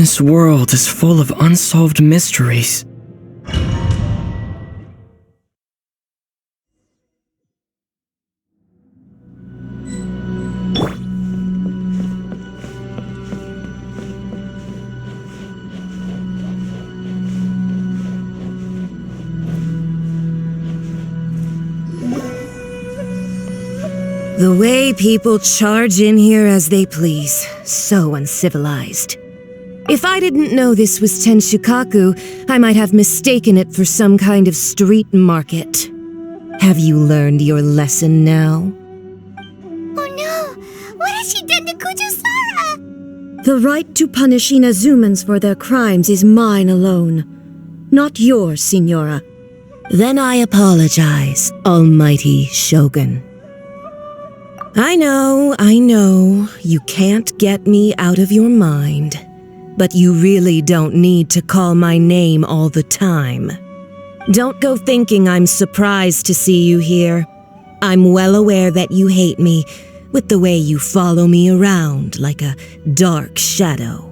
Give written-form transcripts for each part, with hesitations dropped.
This world is full of unsolved mysteries. The way people charge in here as they please, so uncivilized. If I didn't know this was Tenshukaku, I might have mistaken it for some kind of street market. Have you learned your lesson now? Oh no! What has she done to Kujusara? The right to punish Inazumans for their crimes is mine alone, not yours, Signora. Then I apologize, Almighty Shogun. I know, you can't get me out of your mind. But you really don't need to call my name all the time. Don't go thinking I'm surprised to see you here. I'm well aware that you hate me, with the way you follow me around like a dark shadow.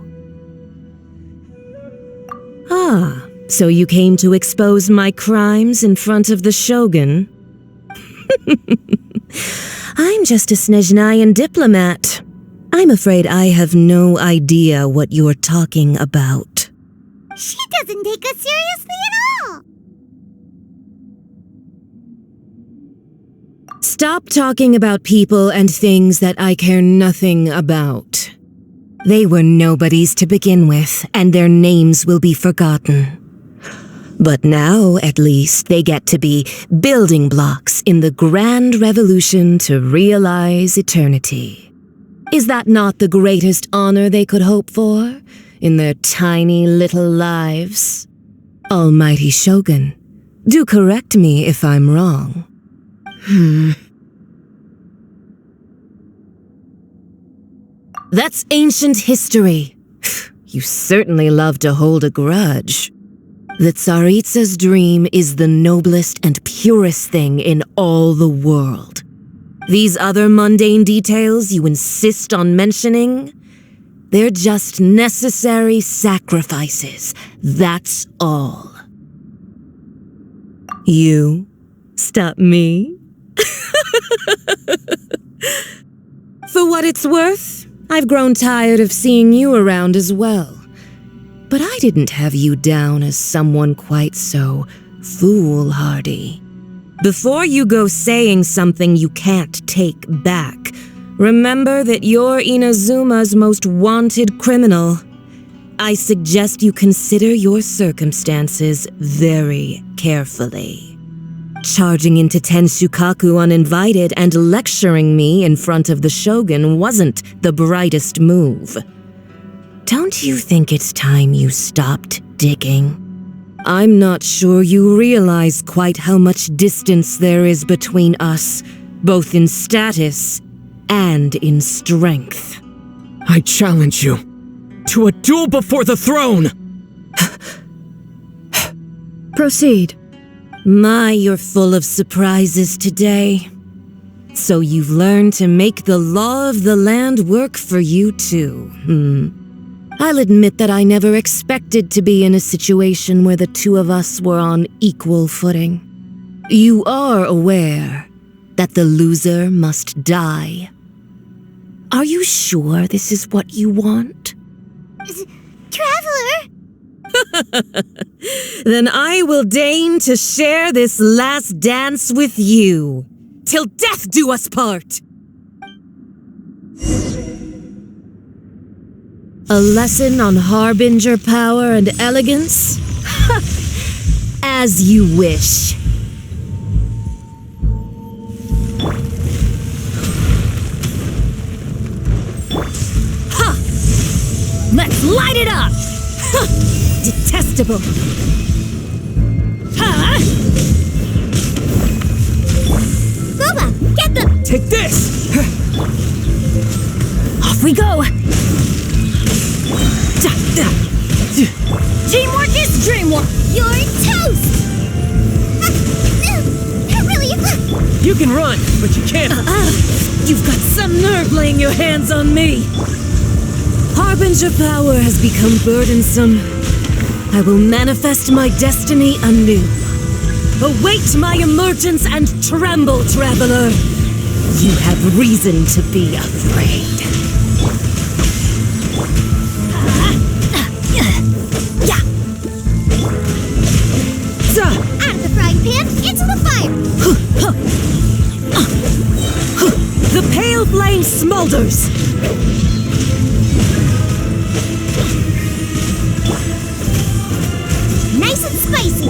Ah, so you came to expose my crimes in front of the Shogun? I'm just a Snezhnayan diplomat. I'm afraid I have no idea what you're talking about. She doesn't take us seriously at all! Stop talking about people and things that I care nothing about. They were nobodies to begin with, and their names will be forgotten. But now, at least, they get to be building blocks in the grand revolution to realize eternity. Is that not the greatest honor they could hope for in their tiny little lives? Almighty Shogun, do correct me if I'm wrong. That's ancient history. You certainly love to hold a grudge. The Tsaritsa's dream is the noblest and purest thing in all the world. These other mundane details you insist on mentioning, they're just necessary sacrifices, that's all. You stop me? For what it's worth, I've grown tired of seeing you around as well. But I didn't have you down as someone quite so foolhardy. Before you go saying something you can't take back, remember that you're Inazuma's most wanted criminal. I suggest you consider your circumstances very carefully. Charging into Tenshukaku uninvited and lecturing me in front of the Shogun wasn't the brightest move. Don't you think it's time you stopped digging? I'm not sure you realize quite how much distance there is between us, both in status and in strength. I challenge you to a duel before the throne! Proceed. My, you're full of surprises today. So you've learned to make the law of the land work for you too, I'll admit that I never expected to be in a situation where the two of us were on equal footing. You are aware that the loser must die. Are you sure this is what you want? Traveler! Then I will deign to share this last dance with you, till death do us part! A lesson on harbinger power and elegance? As you wish. Ha! Let's light it up! Ha! Detestable. Ha! Boba, get them! Take this! Off we go! Teamwork is dreamwork! You're toast! Not really. You can run, but you can't. You've got some nerve laying your hands on me. Harbinger power has become burdensome. I will manifest my destiny anew. Await my emergence and tremble, traveler. You have reason to be afraid. Out of the frying pan, into the fire! The pale flame smolders. Nice and spicy!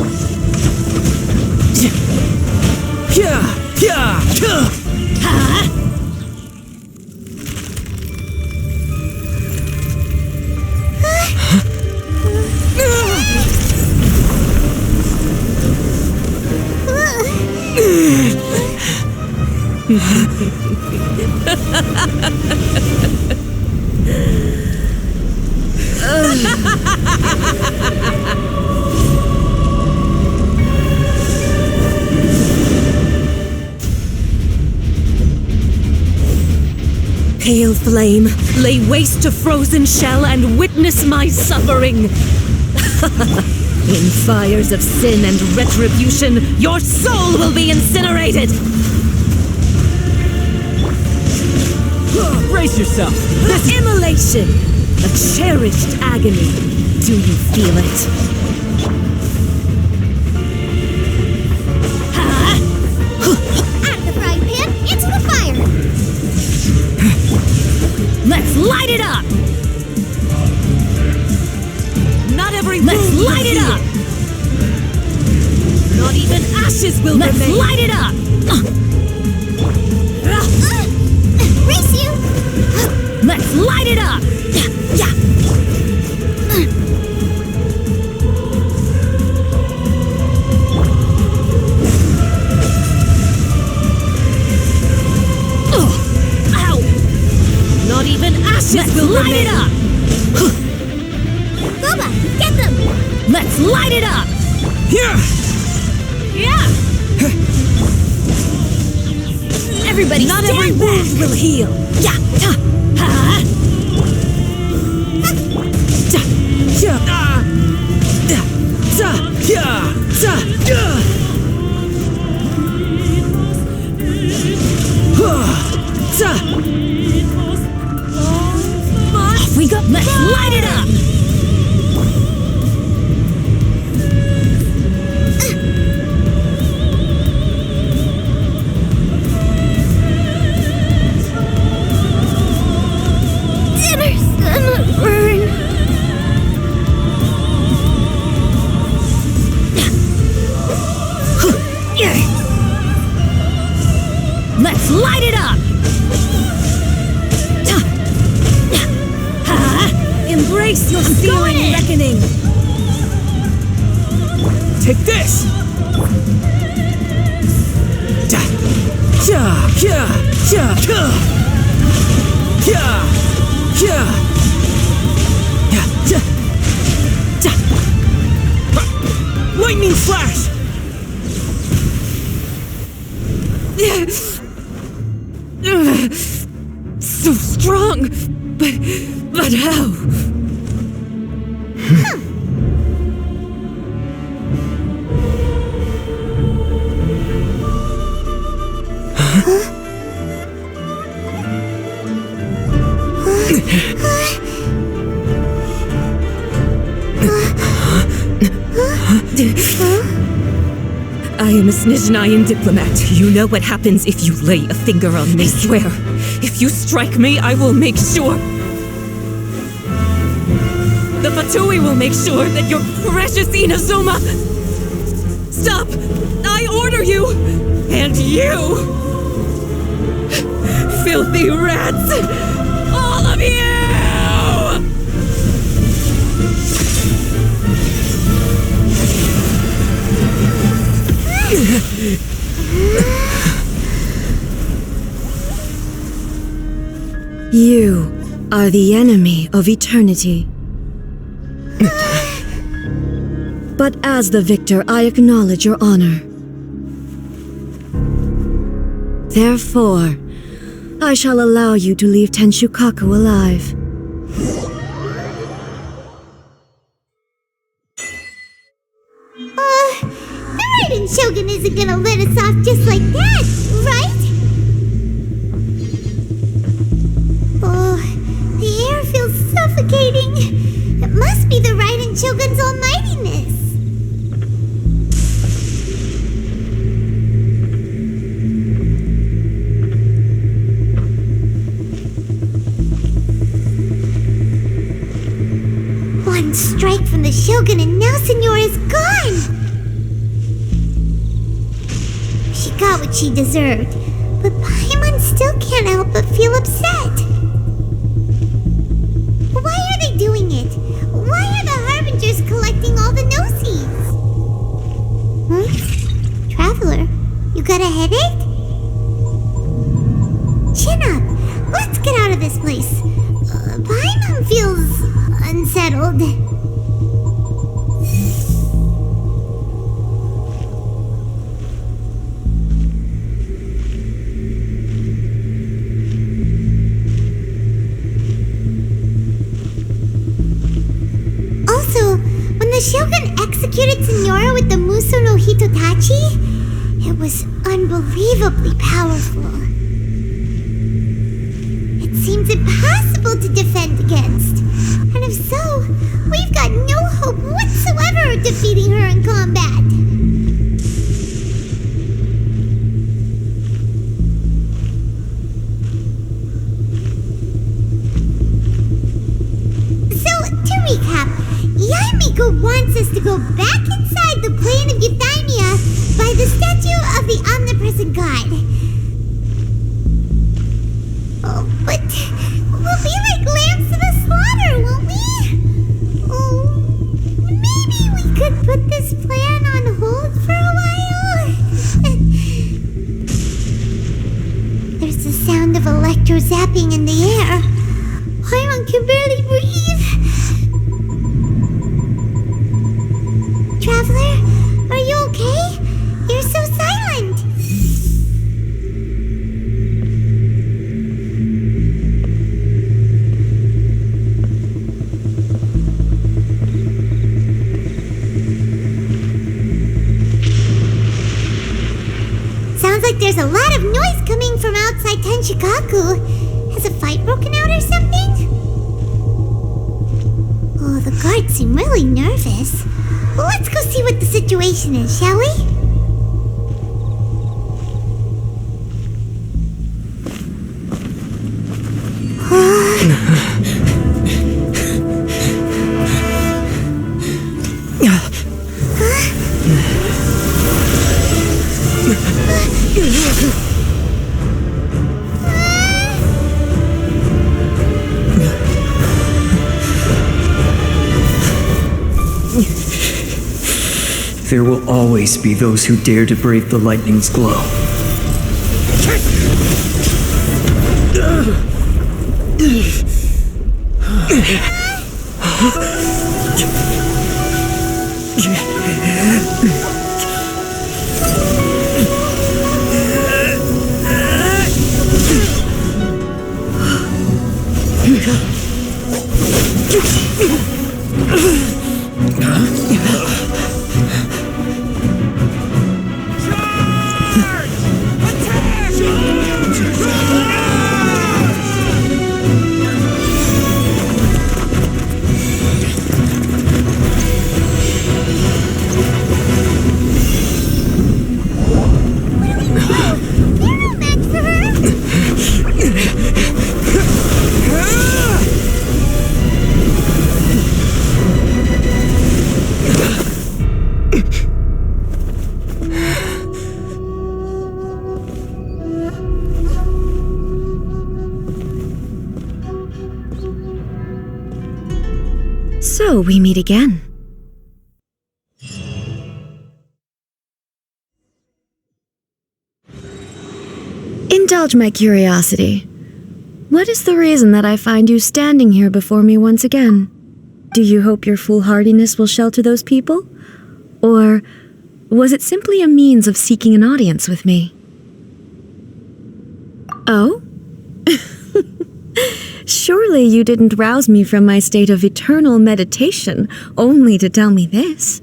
Pale flame, lay waste to frozen shell and witness my suffering. In fires of sin and retribution, your soul will be incinerated. Brace yourself! This immolation, a cherished agony. Do you feel it? Out of the frying pan, into the fire! Let's light it up! Not every Let's light it up! Not even ashes will remain. Let's light it up! Race you! Let's light it up! Ow! Not even ashes will light it up! Boba, get them! Let's light it up! Here! Yeah! Everybody, not every wound will heal. Yeah. We got. Let's light it up. Let's light it up! Embrace your searing reckoning! Take this! Lightning flash! So strong, but how? I am a Snezhnayan diplomat. You know what happens if you lay a finger on me. I swear, if you strike me, I will make sure. The Fatui will make sure that your precious Inazuma. Stop! I order you! And you! Filthy rats! All of you! You are the enemy of eternity. But as the victor, I acknowledge your honor. Therefore, I shall allow you to leave Tenshukaku alive. Raiden Shogun isn't gonna let us off just like that, right? Oh, the air feels suffocating. It must be the Raiden Shogun's almightiness. One strike from the Shogun and now Senyora's gone! She got what she deserved, but Paimon still can't help but feel upset. Why are they doing it? Why are the Harbingers collecting all the no-seeds? Traveler, you got a headache? Chin up. Let's get out of this place. Paimon feels unsettled. The Shogun executed Senyora with the Muso no Hitotachi? It was unbelievably powerful. It seems impossible to defend against. And if so, we've got no hope whatsoever of defeating her in combat. So, to recap, Yaimiko wants us to go back inside the plane of Euthymia by the statue of the omnipresent god. Oh, but we'll be like lambs to the slaughter, won't we? Oh, maybe we could put this plan on hold for a while? There's the sound of electro-zapping in the air. Paimon can barely breathe. Traveler, are you okay? You're so silent. Sounds like there's a lot of noise coming from outside Tenshikaku. Has a fight broken out or something? Oh, the guards seem really nervous. Let's go see what the situation is, shall we? There will always be those who dare to brave the lightning's glow. So we meet again. Indulge my curiosity. What is the reason that I find you standing here before me once again? Do you hope your foolhardiness will shelter those people? Or was it simply a means of seeking an audience with me? Oh? Surely you didn't rouse me from my state of eternal meditation only to tell me this.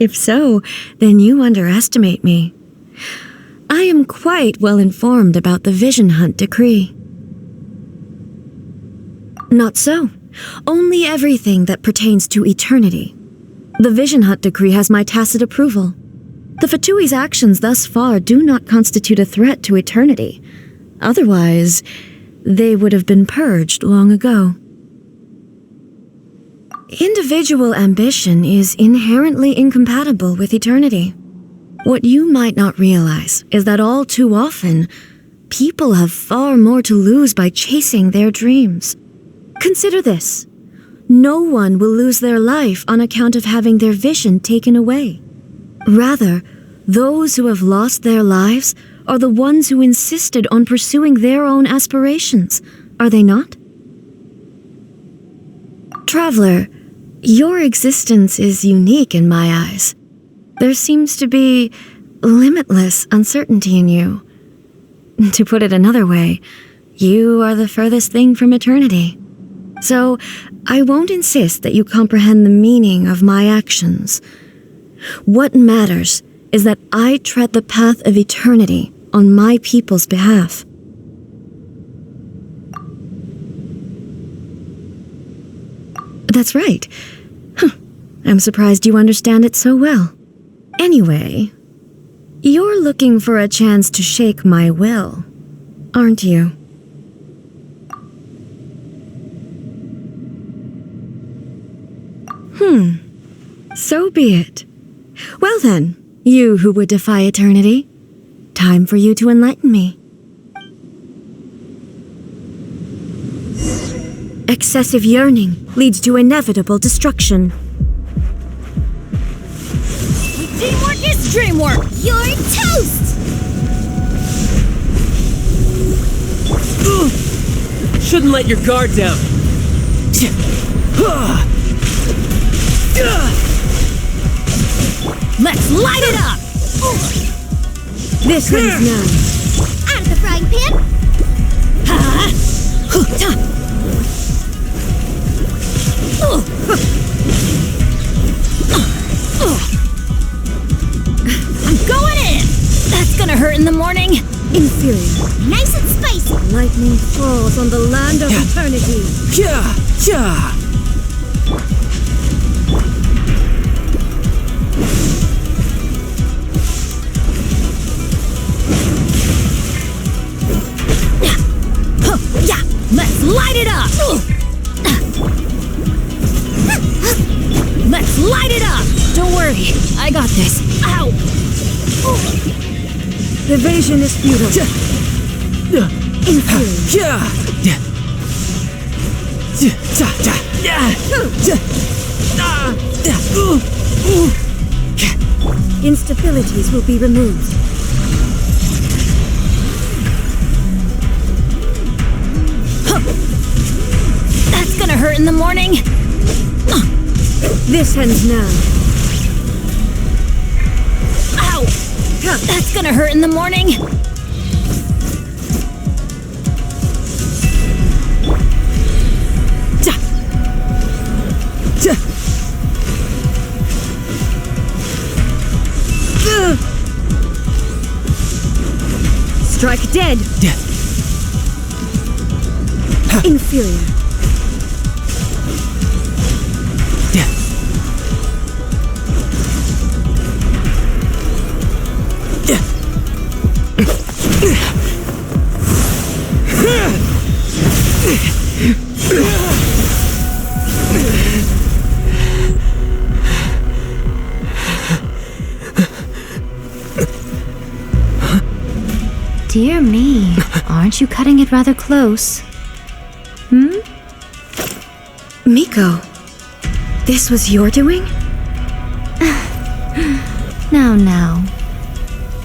If so, then you underestimate me. I am quite well informed about the Vision Hunt decree. Not so. Only everything that pertains to eternity. The Vision Hunt decree has my tacit approval. The Fatui's actions thus far do not constitute a threat to eternity. Otherwise, they would have been purged long ago. Individual ambition is inherently incompatible with eternity. What you might not realize is that all too often, people have far more to lose by chasing their dreams. Consider this. No one will lose their life on account of having their vision taken away. Rather, those who have lost their lives are the ones who insisted on pursuing their own aspirations, are they not? Traveler, your existence is unique in my eyes. There seems to be limitless uncertainty in you. To put it another way, you are the furthest thing from eternity. So, I won't insist that you comprehend the meaning of my actions. What matters is that I tread the path of eternity on my people's behalf. That's right. I'm surprised you understand it so well. Anyway, you're looking for a chance to shake my will, aren't you? So be it. Well then, you who would defy eternity, time for you to enlighten me. Excessive yearning leads to inevitable destruction. Teamwork is dreamwork! You're toast! Shouldn't let your guard down. Let's light it up! This ends now. Out of the frying pan! I'm going in! That's gonna hurt in the morning. Inferior. Nice and spicy! Lightning falls on the land of eternity. Yeah, yeah. Yeah! Let's light it up! Let's light it up! Don't worry, I got this. Ow! The vision is futile. Inferior. Instabilities will be removed. That's gonna hurt in the morning. This ends now. Ow! That's gonna hurt in the morning. Strike dead. Inferior. Dear me, aren't you cutting it rather close? Miko, this was your doing? Now.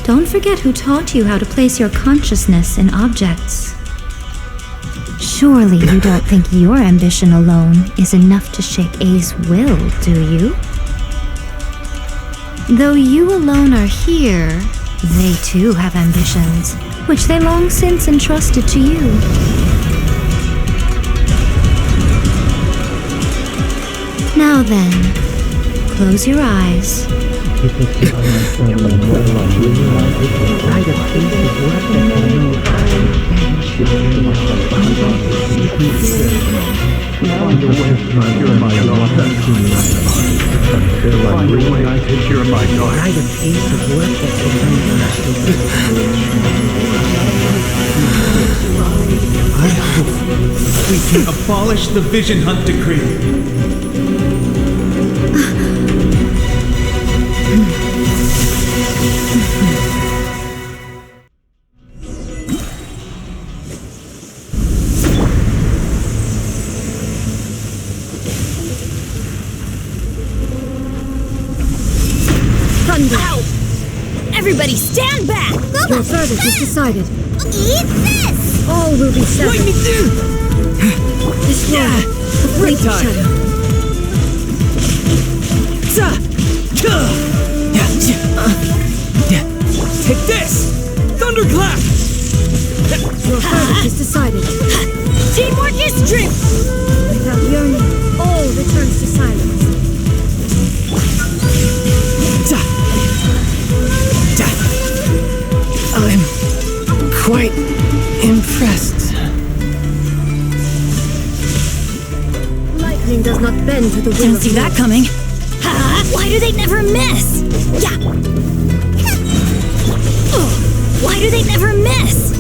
Don't forget who taught you how to place your consciousness in objects. Surely you don't think your ambition alone is enough to shake A's will, do you? Though you alone are here, they too have ambitions, which they long since entrusted to you. Now then, close your eyes We can abolish the Vision Hunt Decree. Thunder! Ow! Everybody stand back! Your verdict is decided. Eat this! All will be settled. Lightning! This one, the fleeting shadow. Take this! Thunderclap! Your verdict is decided. Teamwork is dream! Without yearning, all returns to silence. I'm quite impressed. Lightning does not bend to the will Didn't of see man. that coming. Why do they never miss? Yeah. Why do they never miss?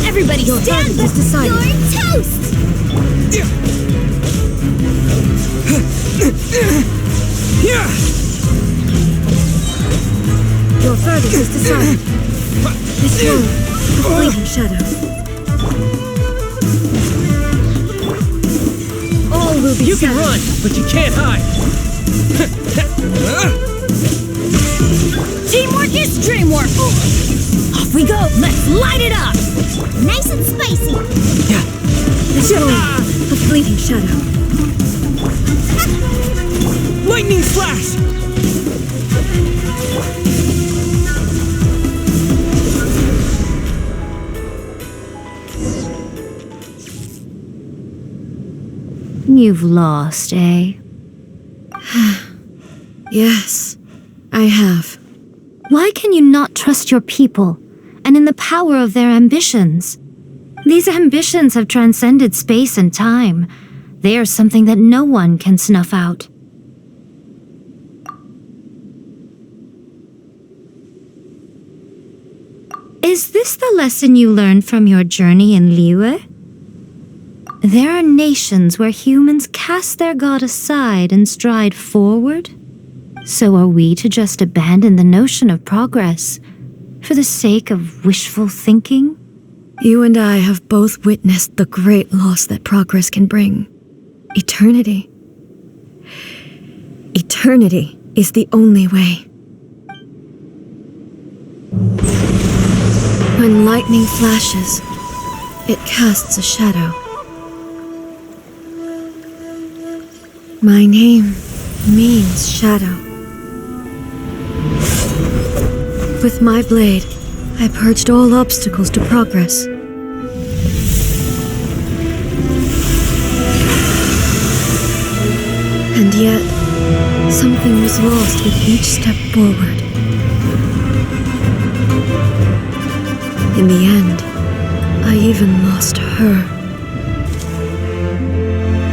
Everybody Your stand verdict is decided. You're toast! Your verdict is decided. This one, the fleeting shadow. All will be You can settled. run, but you can't hide. Teamwork is dreamwork! Off we go! Let's light it up! Nice and spicy! This one, the fleeting shadow. Lightning flash! You've lost, eh? Yes, I have. Why can you not trust your people and in the power of their ambitions? These ambitions have transcended space and time. They are something that no one can snuff out. Is this the lesson you learned from your journey in Liyue? There are nations where humans cast their god aside and stride forward. So are we to just abandon the notion of progress for the sake of wishful thinking? You and I have both witnessed the great loss that progress can bring. Eternity. Eternity is the only way. When lightning flashes, it casts a shadow. My name means shadow. With my blade, I purged all obstacles to progress. And yet, something was lost with each step forward. In the end, I even lost her.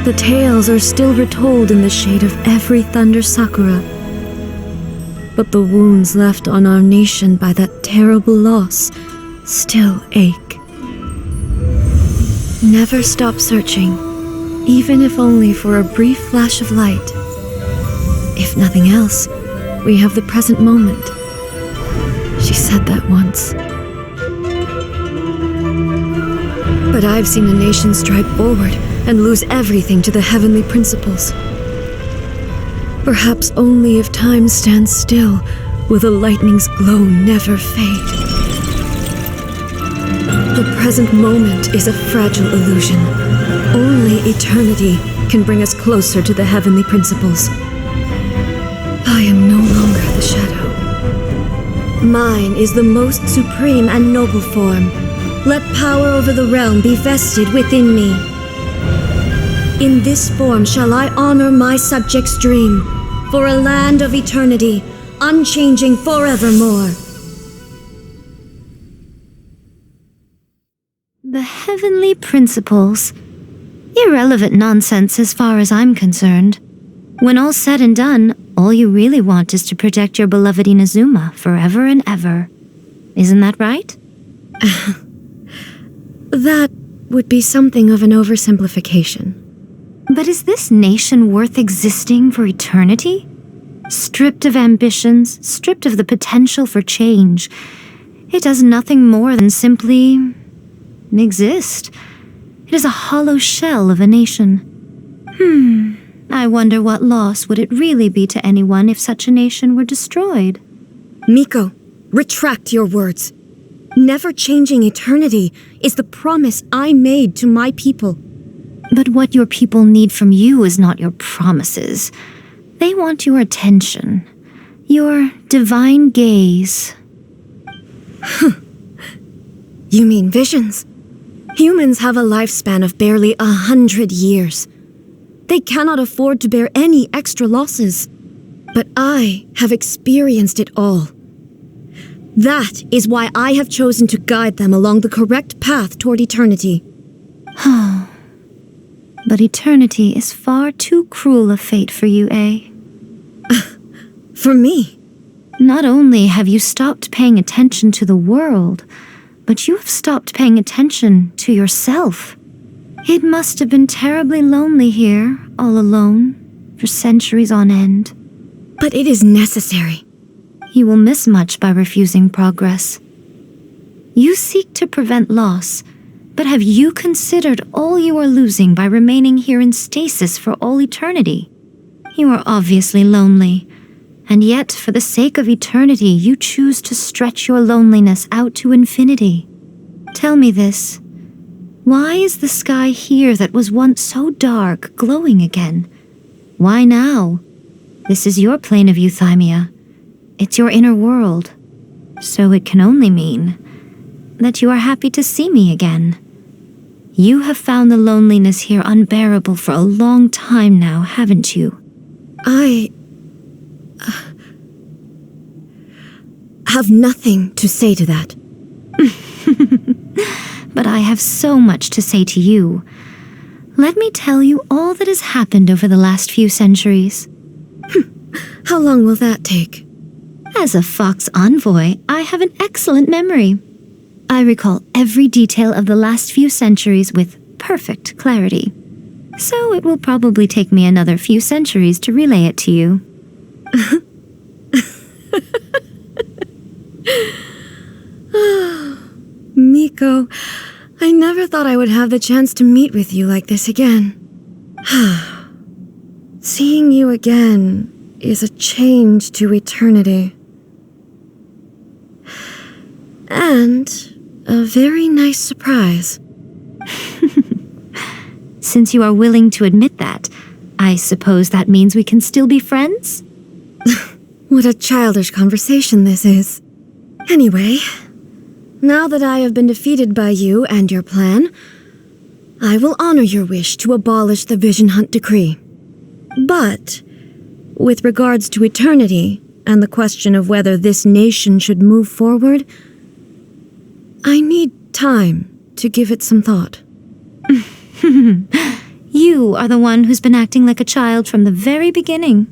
The tales are still retold in the shade of every thunder sakura. But the wounds left on our nation by that terrible loss still ache. Never stop searching, even if only for a brief flash of light. If nothing else, we have the present moment. She said that once. But I've seen a nation stride forward and lose everything to the heavenly principles. Perhaps only if time stands still will the lightning's glow never fade. The present moment is a fragile illusion. Only eternity can bring us closer to the heavenly principles. I am no longer the shadow. Mine is the most supreme and noble form. Let power over the realm be vested within me. In this form shall I honor my subjects' dream, for a land of eternity, unchanging forevermore. The heavenly principles. Irrelevant nonsense as far as I'm concerned. When all's said and done, all you really want is to protect your beloved Inazuma forever and ever. Isn't that right? That would be something of an oversimplification. But is this nation worth existing for eternity? Stripped of ambitions, stripped of the potential for change, it does nothing more than simply exist. It is a hollow shell of a nation. I wonder what loss would it really be to anyone if such a nation were destroyed? Miko, retract your words. Never changing eternity is the promise I made to my people. But what your people need from you is not your promises. They want your attention, your divine gaze. You mean visions? Humans have a lifespan of barely 100 years. They cannot afford to bear any extra losses. But I have experienced it all. That is why I have chosen to guide them along the correct path toward eternity. But eternity is far too cruel a fate for you, eh? For me? Not only have you stopped paying attention to the world, but you have stopped paying attention to yourself. It must have been terribly lonely here, all alone, for centuries on end. But it is necessary. You will miss much by refusing progress. You seek to prevent loss, but have you considered all you are losing by remaining here in stasis for all eternity? You are obviously lonely, and yet for the sake of eternity you choose to stretch your loneliness out to infinity. Tell me this. Why is the sky here that was once so dark glowing again? Why now? This is your plane of euthymia. It's your inner world. So it can only mean that you are happy to see me again. You have found the loneliness here unbearable for a long time now, haven't you? I have nothing to say to that. But I have so much to say to you. Let me tell you all that has happened over the last few centuries. How long will that take? As a Fox envoy, I have an excellent memory. I recall every detail of the last few centuries with perfect clarity. So it will probably take me another few centuries to relay it to you. Miko, I never thought I would have the chance to meet with you like this again. Seeing you again is a change to eternity. And a very nice surprise. Since you are willing to admit that, I suppose that means we can still be friends? What a childish conversation this is. Anyway, now that I have been defeated by you and your plan, I will honor your wish to abolish the Vision Hunt Decree. But, with regards to eternity and the question of whether this nation should move forward, I need time to give it some thought. You are the one who's been acting like a child from the very beginning.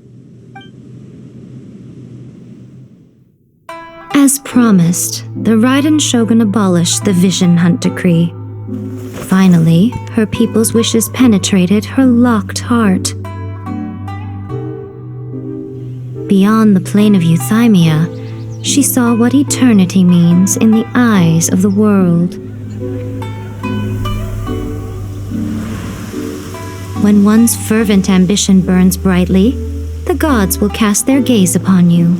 As promised, the Raiden Shogun abolished the Vision Hunt Decree. Finally, her people's wishes penetrated her locked heart. Beyond the plane of euthymia, she saw what eternity means in the eyes of the world. When one's fervent ambition burns brightly, the gods will cast their gaze upon you.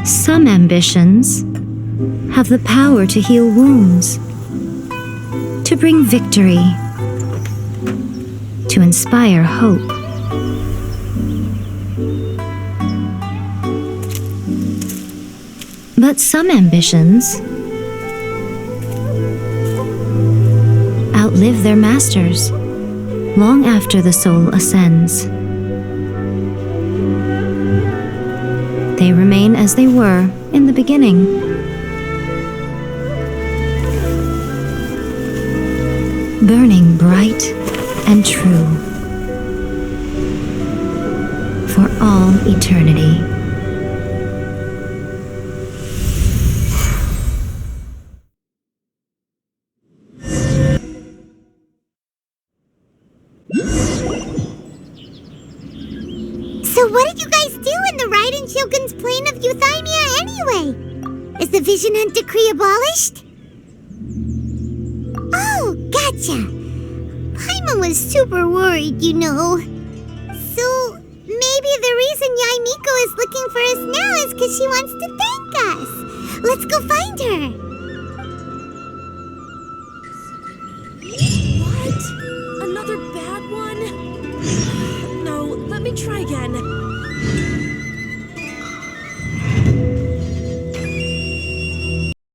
Some ambitions have the power to heal wounds, to bring victory, to inspire hope. But some ambitions outlive their masters, long after the soul ascends. They remain as they were in the beginning. Burning bright and true for all eternity. So what did you guys do in the Raiden Shogun's plane of Euthymia anyway? Is the Vision Hunt decree abolished? Oh, gotcha. Paimon was super worried, you know. So maybe the reason Yaimiko is looking for us now is because she wants to thank us. Let's go find her. What? Another bad one? No, let me try again.